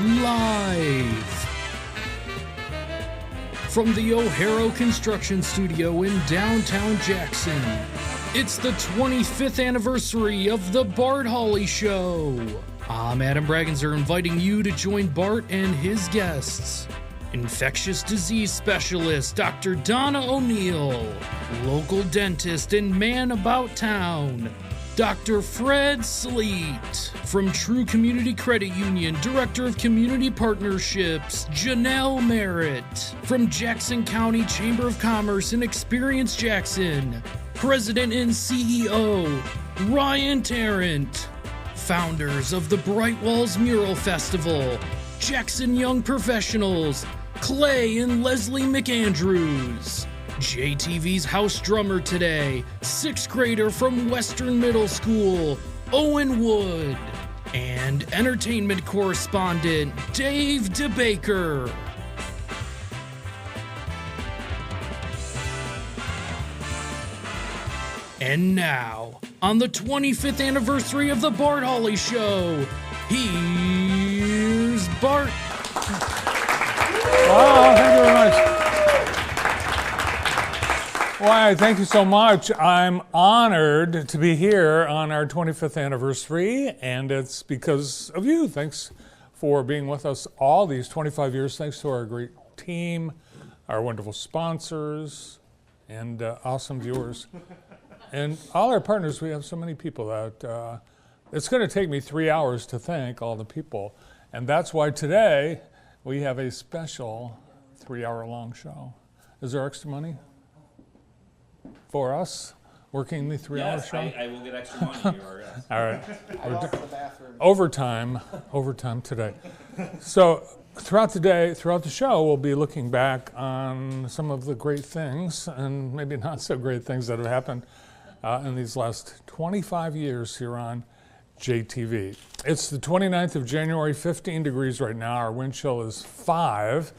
live from the O'Hara Construction Studio in downtown Jackson. It's the 25th anniversary of the Bart Hawley Show. I'm Adam Bragginser, inviting you to join Bart and his guests. Infectious disease specialist Dr. Donna O'Neill, local dentist and man about town, Dr. Fred Sleet. From True Community Credit Union, Director of Community Partnerships, Janelle Merritt. From Jackson County Chamber of Commerce and Experience Jackson, President and CEO, Ryan Tarrant. Founders of the Bright Walls Mural Festival, Jackson Young Professionals, Clay and Leslie McAndrews. JTV's house drummer today, 6th grader from Western Middle School, Owen Wood. And entertainment correspondent, Dave DeBaker. And now, on the 25th anniversary of the Bart Hawley Show, here's Bart. Wow, thank you very much. Why, thank you so much. I'm honored to be here on our 25th anniversary, and it's because of you. Thanks for being with us all these 25 years. Thanks to our great team, our wonderful sponsors, and awesome viewers. And all our partners. We have so many people that it's going to take me 3 hours to thank all the people. And that's why today we have a special 3-hour-long show. Is there extra money for us working the 3-hour show? Yes, I will get extra money here. Yes. All right. I lost the bathroom. Overtime today. So throughout the day, throughout the show, we'll be looking back on some of the great things and maybe not so great things that have happened in these last 25 years here on JTV. It's the 29th of January, 15 degrees right now. Our wind chill is 5,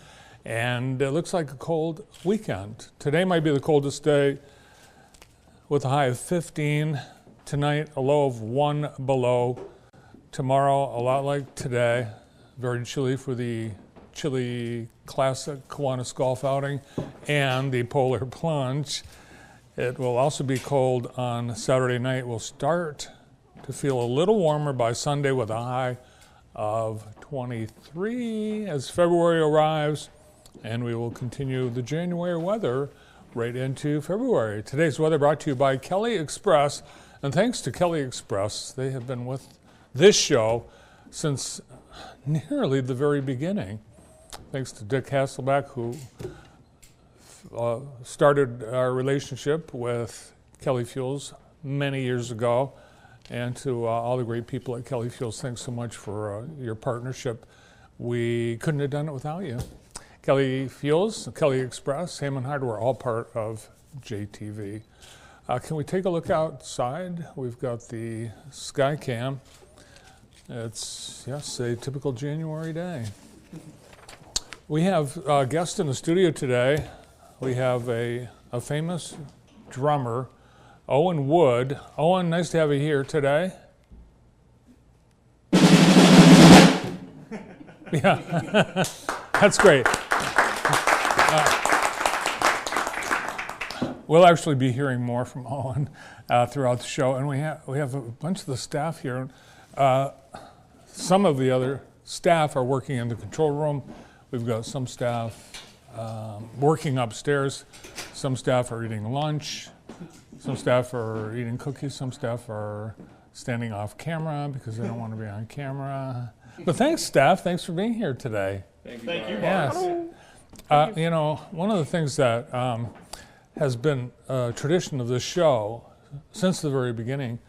and it looks like a cold weekend. Today might be the coldest day with a high of 15. Tonight, a low of 1 below. Tomorrow, a lot like today, very chilly for the Chili Classic Kiwanis Golf outing and the Polar Plunge. It will also be cold on Saturday night. We'll start to feel a little warmer by Sunday with a high of 23 as February arrives, and we will continue the January weather right into February. Today's weather brought to you by Kelly Express, and thanks to Kelly Express, they have been with this show since nearly the very beginning. Thanks to Dick Hasselbeck, who started our relationship with Kelly Fuels many years ago, and to all the great people at Kelly Fuels, thanks so much for your partnership. We couldn't have done it without you. Kelly Fuels, Kelly Express, Hammond Hardware, all part of JTV. Can we take a look outside? We've got the sky cam. It's, yes, a typical January day. We have a guest in the studio today. We have a famous drummer, Owen Wood. Owen, nice to have you here today. Yeah, that's great. We'll actually be hearing more from Owen throughout the show, and we have a bunch of the staff here. Some of the other staff are working in the control room. We've got some staff working upstairs. Some staff are eating lunch. Some staff are eating cookies. Some staff are standing off camera because they don't want to be on camera. But thanks, staff. Thanks for being here today. Thank you, Bart. Yes. You know, one of the things that has been a tradition of this show since the very beginning,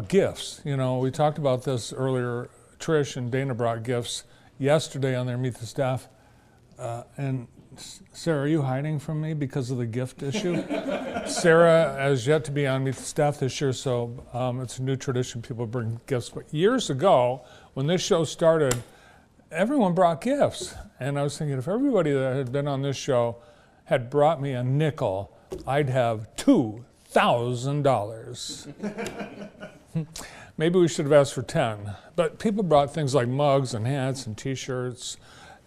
gifts. You know, we talked about this earlier. Trish and Dana brought gifts yesterday on their Meet the Staff. And Sarah, are you hiding from me because of the gift issue? Sarah has yet to be on Meet the Staff this year, so it's a new tradition. People bring gifts. But years ago, when this show started, everyone brought gifts. And I was thinking, if everybody that had been on this show had brought me a nickel, I'd have $2,000 Maybe we should have asked for 10. But people brought things like mugs and hats and T-shirts,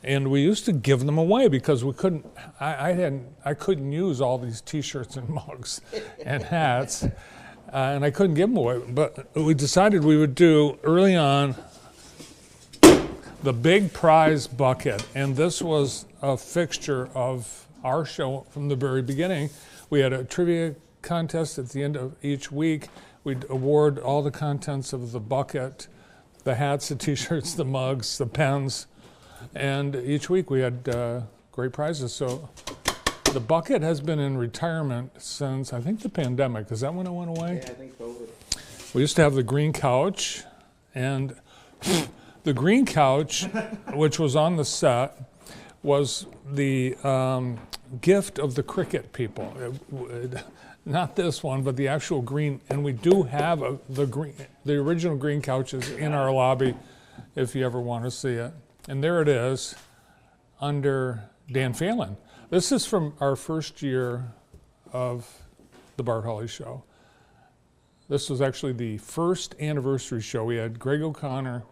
and we used to give them away because we couldn't. I couldn't use all these T-shirts and mugs and hats, and I couldn't give them away. But we decided we would do early on the big prize bucket, and this was a fixture of our show from the very beginning. We had a trivia contest at the end of each week. We'd award all the contents of the bucket, the hats, the T-shirts, the mugs, the pens, and each week we had great prizes. So the bucket has been in retirement since, I think, the pandemic. Is that when it went away? Yeah, I think COVID. We used to have the green couch, and the green couch, which was on the set, was the gift of the cricket people. Not this one, but the actual green. And we do have the original green couches in our lobby if you ever want to see it. And there it is under Dan Phelan. This is from our first year of the Bart Hawley Show. This was actually the first anniversary show. We had Greg O'Connor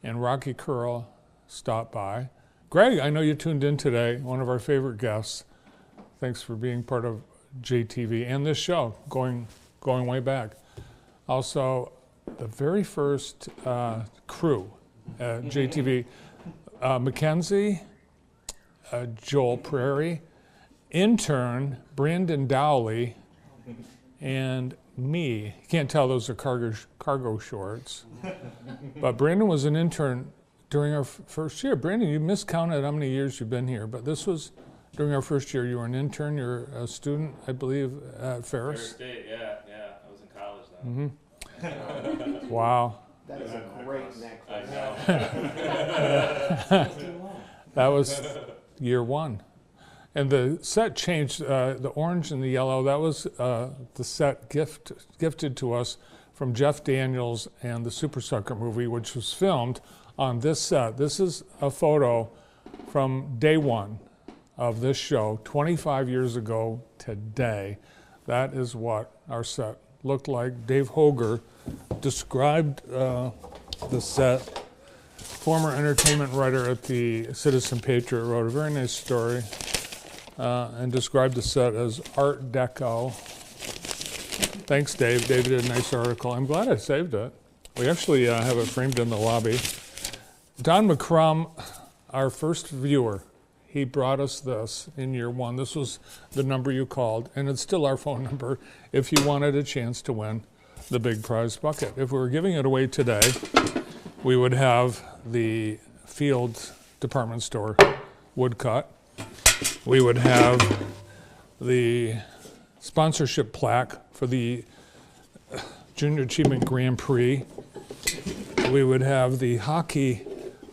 and Rocky Curl stop by. Greg, I know you tuned in today, one of our favorite guests. Thanks for being part of JTV and this show, going way back. Also, the very first crew at JTV, Mackenzie, Joel Prairie, intern Brandon Dowley, and me. You can't tell those are cargo shorts. But Brandon was an intern during our first year. Brandon, you miscounted how many years you've been here, but this was during our first year. You were an intern, you're a student, I believe, at Ferris. State, yeah. I was in college then. Mm-hmm. Wow. That is a great necklace. I know. That was year one. And the set changed, the orange and the yellow, that was the set gifted to us from Jeff Daniels and the Super Sucker movie, which was filmed on this set. This is a photo from day one of this show, 25 years ago today. That is what our set looked like. Dave Hoger described the set. Former entertainment writer at the Citizen Patriot wrote a very nice story and described the set as Art Deco. Thanks, Dave. Dave did a nice article. I'm glad I saved it. We actually have it framed in the lobby. Don McCrum, our first viewer, he brought us this in year one. This was the number you called, and it's still our phone number if you wanted a chance to win the big prize bucket. If we were giving it away today, we would have the Field department store woodcut. We would have the sponsorship plaque for the Junior Achievement Grand Prix. We would have the hockey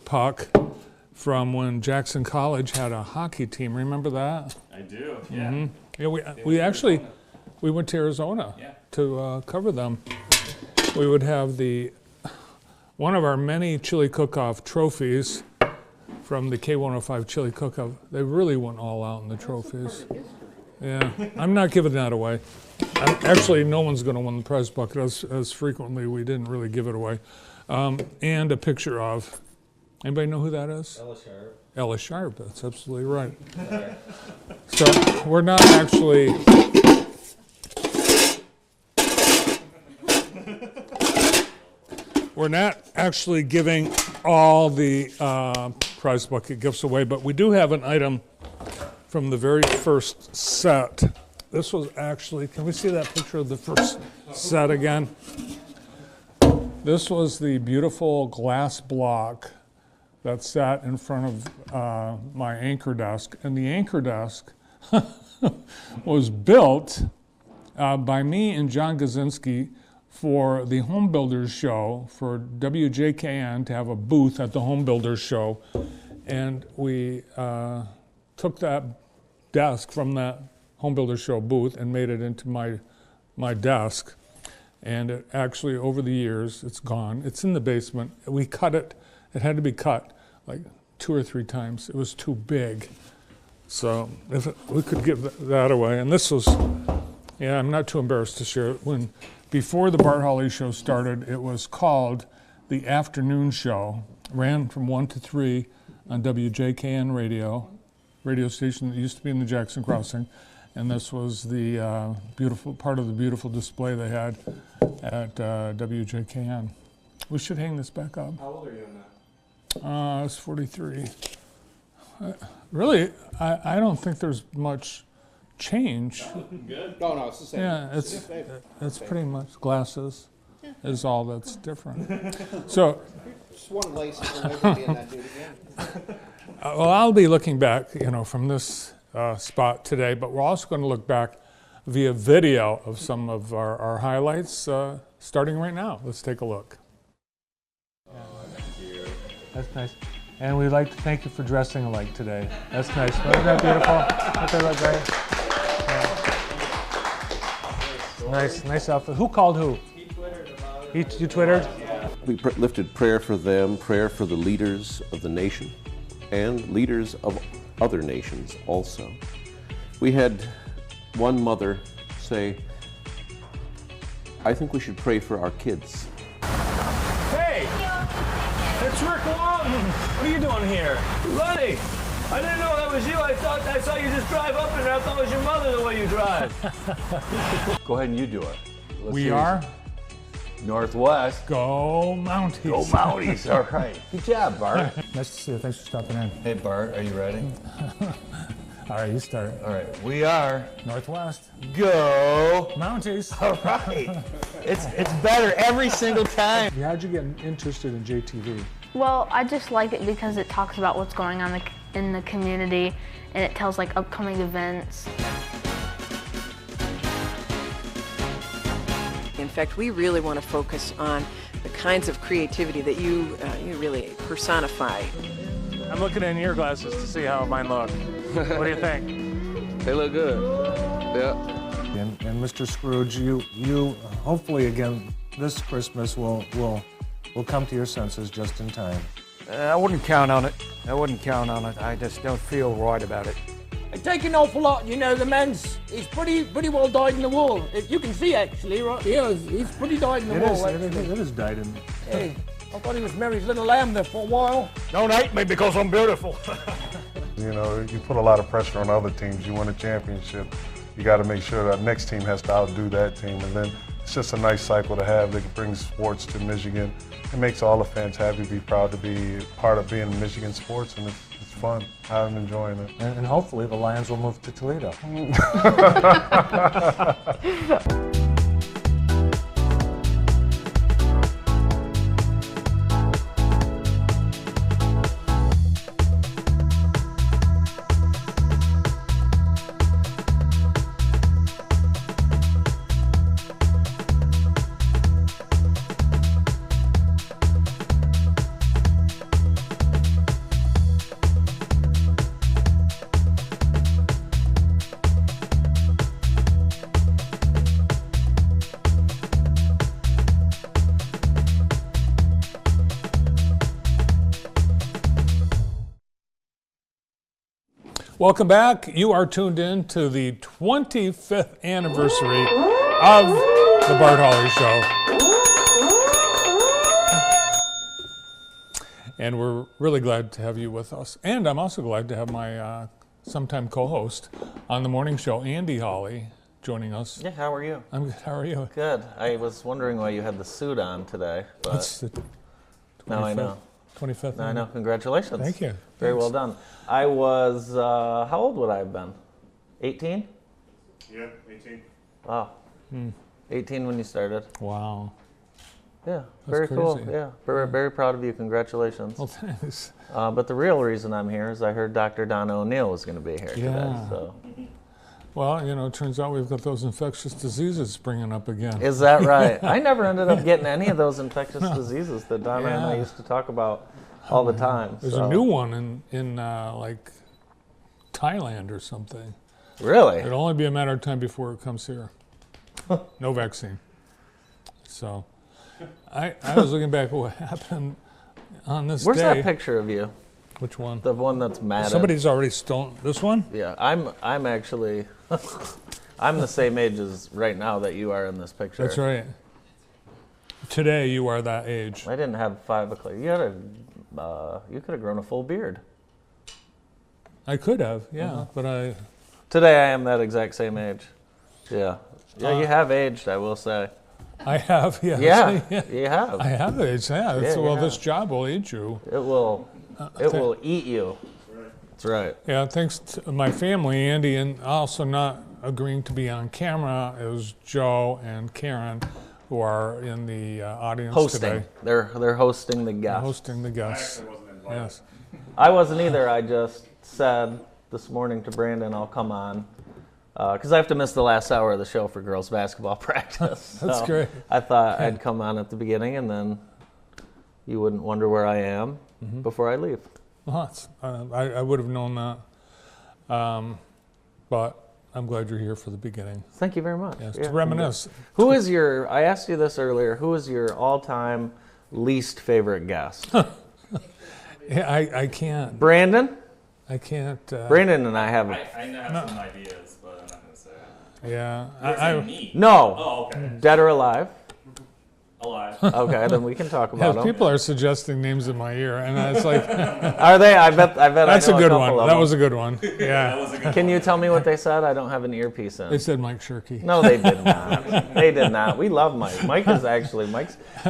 puck from when Jackson College had a hockey team. Remember that? I do, yeah. Mm-hmm. Yeah, we actually went to Arizona to cover them. We would have one of our many chili cook-off trophies from the K105 chili cook-off. They really went all out in the trophies. Yeah, I'm not giving that away. Actually, no one's going to win the prize bucket. As frequently, we didn't really give it away. And a picture of, anybody know who that is? Ella Sharp. Ella Sharp, that's absolutely right. So we're not actually... We're not actually giving all the prize bucket gifts away, but we do have an item from the very first set. This was actually, can we see that picture of the first set again? This was the beautiful glass block that sat in front of my anchor desk. And the anchor desk was built by me and John Gazinski for the Home Builders Show, for WJKN to have a booth at the Home Builders Show. And we took that desk from that Home Builders Show booth and made it into my desk. And it actually, over the years, it's gone. It's in the basement. We cut it. It had to be cut like 2 or 3 times. It was too big. So if we could give that away. And this was, yeah, I'm not too embarrassed to share it. When before the Bart Hawley Show started, it was called the Afternoon Show. Ran from 1 to 3 on WJKN radio station that used to be in the Jackson Crossing. And this was the beautiful part of the beautiful display they had at WJKN. We should hang this back up. How old are you in that? I was 43. Really, I don't think there's much change. Good. No, it's the same. Yeah, Same. it's pretty much glasses is all that's different. So, Just one lace away from being that dude again. well, I'll be looking back, from this spot today, but we're also going to look back via video of some of our highlights starting right now. Let's take a look. Thank you. That's nice. And we'd like to thank you for dressing alike today. That's nice. Wasn't that beautiful? Don't they look great? Nice outfit. Who called who? He twittered about it. You twittered? Yeah. We lifted prayer for them, prayer for the leaders of the nation, and leaders of other nations also. We had one mother say, I think we should pray for our kids. Hey! It's Rick Walton! What are you doing here? Lenny! I didn't know that was you. I saw you just drive up and I thought it was your mother the way you drive. Go ahead and you do it. Let's We see. are Northwest. Go Mounties. Go Mounties. All right. Good job, Bart. Nice to see you. Thanks for stopping in. Hey, Bart, are you ready? All right, you start. All right. We are Northwest. Go. Mounties. All right. It's better every single time. How'd you get interested in JTV? Well, I just like it because it talks about what's going on in the community, and it tells like upcoming events. In fact, we really want to focus on the kinds of creativity that you really personify. I'm looking in your glasses to see how mine look. What do you think? They look good. Yeah. And Mr. Scrooge, you hopefully again this Christmas will come to your senses just in time. I wouldn't count on it. I just don't feel right about it. I take an awful lot, the man's, he's pretty well dyed in the wool. You can see actually, right? Yeah, he's pretty dyed in the wool. It is dyed in. Hey, I thought he was Mary's little lamb there for a while. Don't hate me because I'm beautiful. You put a lot of pressure on other teams. You win a championship, you got to make sure that next team has to outdo that team. And then it's just a nice cycle to have that brings sports to Michigan. It makes all the fans happy, be proud to be part of being Michigan sports, and it's fun. I'm enjoying it. And hopefully the Lions will move to Toledo. Welcome back. You are tuned in to the 25th anniversary of the Bart Hawley Show. And we're really glad to have you with us. And I'm also glad to have my sometime co-host on the morning show, Andy Hawley, joining us. Yeah, how are you? I'm good. How are you? Good. I was wondering why you had the suit on today. But That's the 25th. now I know. 25th. Now I know. Congratulations. Thank you. Very Thanks. well done. I was, how old would I have been? 18? Yeah, 18. Wow. 18 when you started. Wow. Yeah, That's very cool. crazy. Yeah, very proud of you. Congratulations. Well, thanks. But the real reason I'm here is I heard Dr. Donna O'Neill was going to be here today. So. Well, it turns out we've got those infectious diseases springing up again. Is that right? I never ended up getting any of those infectious diseases that Donna and I used to talk about all the time. There's a new one in like Thailand or something. Really? It'll only be a matter of time before it comes here. No vaccine. So I was looking back at what happened on this Where's day. that picture of you? Which one? The one that's mad. Somebody's already stolen this one? Yeah, I'm actually I'm the same age as right now that you are in this picture. That's right. Today you are that age. I didn't have 5 o'clock. You could have grown a full beard. I could have, yeah, but Today I am that exact same age. Yeah. Yeah, you have aged, I will say. I have, yes. Yeah, you have. I have aged, yeah. This job will age you. It will eat you. That's right. Yeah, thanks to my family, Andy, and also not agreeing to be on camera is Joe and Karen, who are in the audience today. They're hosting the guests. Hosting the guests. I actually wasn't invited. Yes. I wasn't either. I just said this morning to Brandon, I'll come on. Because I have to miss the last hour of the show for girls' basketball practice. That's great. I thought I'd come on at the beginning, and then you wouldn't wonder where I am before I leave. Well, I would have known that. But I'm glad you're here for the beginning. Thank you very much. Yes, to reminisce. I asked you this earlier, who is your all-time least favorite guest? Yeah, I can't. Brandon? I can't. Brandon and I have... I have some ideas, but I'm not going to say it. Yeah. No. Oh, okay. Dead or alive? Alive. Okay, then we can talk about them. People are suggesting names in my ear, and it's like... Are they? I bet That's I know a good couple one. of That them. was a good one. Yeah. That was a good Can one. you tell me what they said? I don't have an earpiece in. They said Mike Shirky. No, they did not. They did not. We love Mike.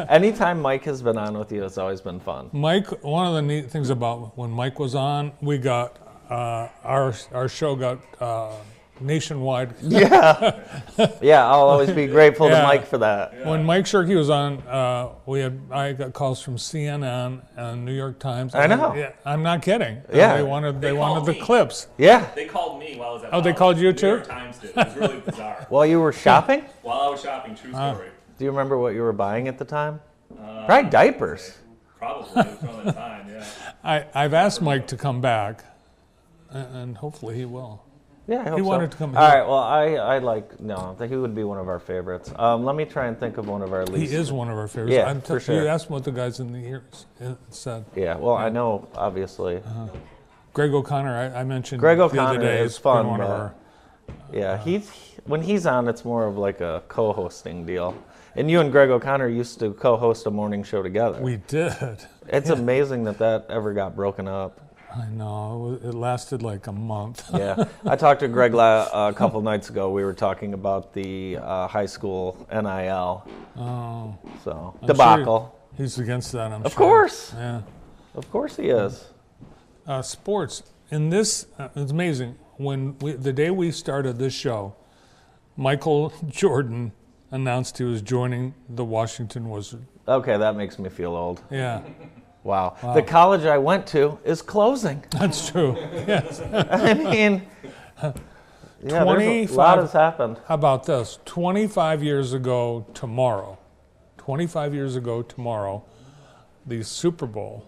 Anytime Mike has been on with you, it's always been fun. Mike, one of the neat things about when Mike was on, we got, our show got nationwide. Yeah. Yeah, I'll always be grateful to Mike for that. Yeah. When Mike Shirky was on, I got calls from CNN and New York Times. I know. Yeah, I'm not kidding. Yeah. They wanted the clips. Yeah. They called me while I was at Oh, they called you too? New York Times did. It was really bizarre. While you were shopping? While I was shopping, true story. Do you remember what you were buying at the time? Probably diapers. Probably from the time, yeah. I've asked Mike to come back, and hopefully he will. Yeah, I hope he so. wanted to come. All right. Well, I think he would be one of our favorites. Let me try and think of one of our least. He is one of our favorites. Yeah, for sure. You asked what the guys in the ears said. Yeah. Well, I know, obviously. Greg O'Connor, I mentioned. Greg the O'Connor other day, is fun. one of our, yeah, when he's on, it's more of like a co-hosting deal. And you and Greg O'Connor used to co-host a morning show together. We did. It's amazing that ever got broken up. I know. It lasted like a month. Yeah. I talked to Greg a couple nights ago. We were talking about the high school NIL. Oh. So, I'm debacle. Sure he's against that, I'm Of sure. course. Yeah. Of course he is. Sports. In this, it's amazing. The day we started this show, Michael Jordan announced he was joining the Washington Wizards. Okay, that makes me feel old. Yeah. Wow. The college I went to is closing. That's true. Yes. I mean, yeah, a lot has happened. How about this? 25 years ago tomorrow, the Super Bowl,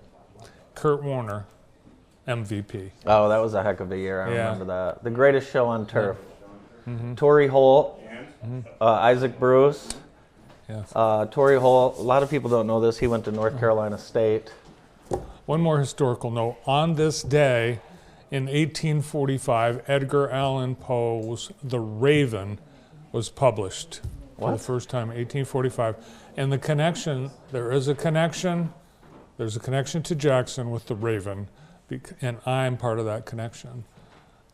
Kurt Warner, MVP. Oh, that was a heck of a year. I remember that. The greatest show on turf. Mm-hmm. Torrey Holt, Isaac Bruce. Yes. Torrey Holt, a lot of people don't know this. He went to North Carolina State. One more historical note. On this day, in 1845, Edgar Allan Poe's The Raven was published for the first time, 1845. And the connection, there's a connection to Jackson with The Raven, and I'm part of that connection.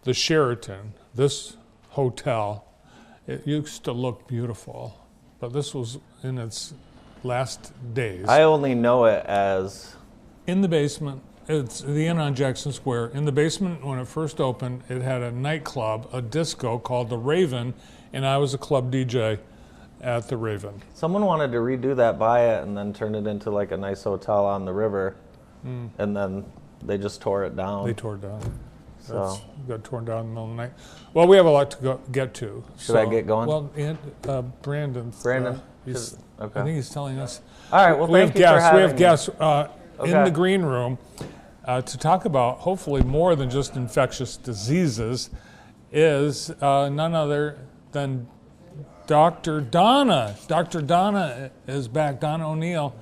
The Sheraton, this hotel, it used to look beautiful, but this was in its last days. I only know it as... In the basement, it's the Inn on Jackson Square. In the basement, when it first opened, it had a nightclub, a disco called The Raven, and I was a club DJ at The Raven. Someone wanted to redo that, buy it, and then turn it into like a nice hotel on the river, and then they just tore it down. They tore it down. So it got torn down in the middle of the night. Well, we have a lot to get to. Should I get going? Well, Brandon. Okay. I think he's telling us. All right. Well, thank you for having me. We have guests in the green room to talk about hopefully more than just infectious diseases. Is none other than Dr. Donna. Dr. Donna is back. Donna O'Neill.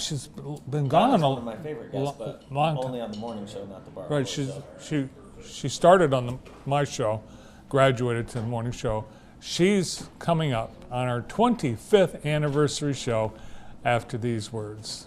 She's been gone. One of my favorite guests, but only on the morning show, not the bar. Right. She started on my show, graduated to the morning show, She's coming up on our 25th anniversary show after these words.